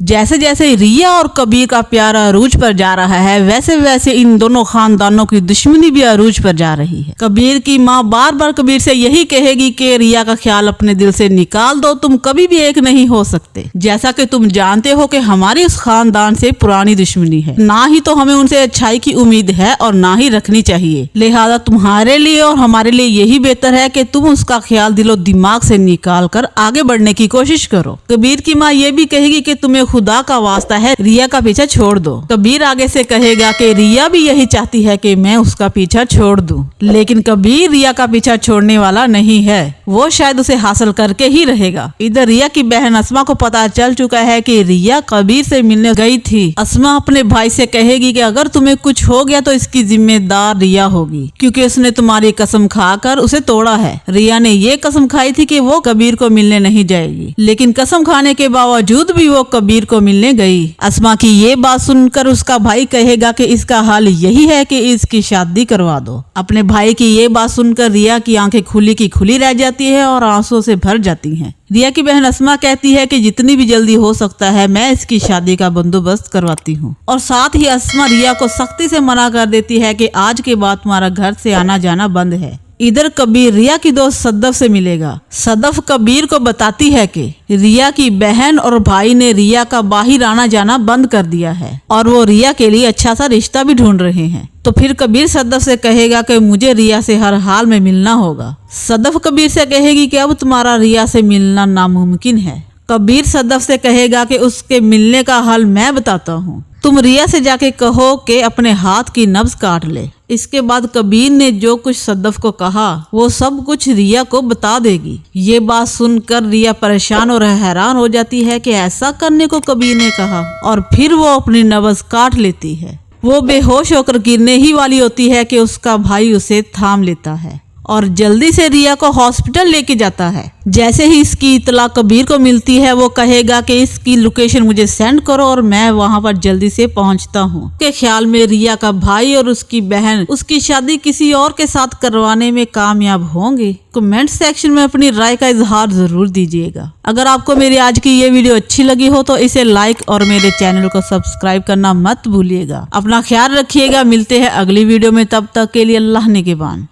जैसे जैसे रिया और कबीर का प्यार अरूज पर जा रहा है, वैसे वैसे इन दोनों खानदानों की दुश्मनी भी अरूज पर जा रही है। कबीर की माँ बार बार कबीर से यही कहेगी कि रिया का ख्याल अपने दिल से निकाल दो, तुम कभी भी एक नहीं हो सकते। जैसा कि तुम जानते हो कि हमारी उस खानदान से पुरानी दुश्मनी है, ना ही तो हमें उनसे अच्छाई की उम्मीद है और ना ही रखनी चाहिए। लिहाजा तुम्हारे लिए और हमारे लिए यही बेहतर है कि तुम उसका ख्याल दिलो दिमाग से निकाल कर आगे बढ़ने की कोशिश करो। कबीर की माँ ये भी कहेगी कि तुम्हें खुदा का वास्ता है रिया का पीछा छोड़ दो। कबीर आगे से कहेगा कि रिया भी यही चाहती है कि मैं उसका पीछा छोड़ दूं, लेकिन कबीर रिया का पीछा छोड़ने वाला नहीं है, वो शायद उसे हासिल करके ही रहेगा। इधर रिया की बहन अस्मा को पता चल चुका है कि रिया कबीर से मिलने गई थी। अस्मा अपने भाई से कहेगी कि अगर तुम्हें कुछ हो गया तो इसकी जिम्मेदार रिया होगी, क्योंकि उसने तुम्हारी कसम खाकर उसे तोड़ा है। रिया ने ये कसम खाई थी कि वो कबीर को मिलने नहीं जाएगी, लेकिन कसम खाने के बावजूद भी वो कबीर को मिलने गई। अस्मा की ये बात सुनकर उसका भाई कहेगा कि इसका हाल यही है कि इसकी शादी करवा दो। अपने भाई की ये बात सुनकर रिया की आंखें खुली की खुली रह जाती है और आंसुओं से भर जाती हैं। रिया की बहन अस्मा कहती है कि जितनी भी जल्दी हो सकता है मैं इसकी शादी का बंदोबस्त करवाती हूँ, और साथ ही अस्मा रिया को सख्ती से मना कर देती है कि आज के बाद तुम्हारा घर से आना जाना बंद है। इधर कबीर रिया की दोस्त सदफ से मिलेगा। सदफ कबीर को बताती है कि रिया की बहन और भाई ने रिया का बाहर आना जाना बंद कर दिया है और वो रिया के लिए अच्छा सा रिश्ता भी ढूंढ रहे हैं। तो फिर कबीर सदफ से कहेगा कि मुझे रिया से हर हाल में मिलना होगा। सदफ कबीर से कहेगी कि अब तुम्हारा रिया से मिलना नामुमकिन है। कबीर सदफ से कहेगा कि उसके मिलने का हल मैं बताता हूँ, तुम रिया से जाके कहो कि अपने हाथ की नब्ज काट ले। इसके बाद कबीर ने जो कुछ सदफ को कहा वो सब कुछ रिया को बता देगी। ये बात सुनकर रिया परेशान और हैरान हो जाती है कि ऐसा करने को कबीर ने कहा, और फिर वो अपनी नब्ज काट लेती है। वो बेहोश होकर गिरने ही वाली होती है कि उसका भाई उसे थाम लेता है और जल्दी से रिया को हॉस्पिटल लेके जाता है। जैसे ही इसकी इतला कबीर को मिलती है वो कहेगा कि इसकी लोकेशन मुझे सेंड करो और मैं वहां पर जल्दी से पहुंचता हूं। के ख्याल में रिया का भाई और उसकी बहन उसकी शादी किसी और के साथ करवाने में कामयाब होंगे। कमेंट सेक्शन में अपनी राय का इजहार जरूर दीजिएगा। अगर आपको मेरी आज की ये वीडियो अच्छी लगी हो तो इसे लाइक और मेरे चैनल को सब्सक्राइब करना मत भूलिएगा। अपना ख्याल रखिएगा। मिलते हैं अगली वीडियो में, तब तक के लिए अल्लाह निगहबान।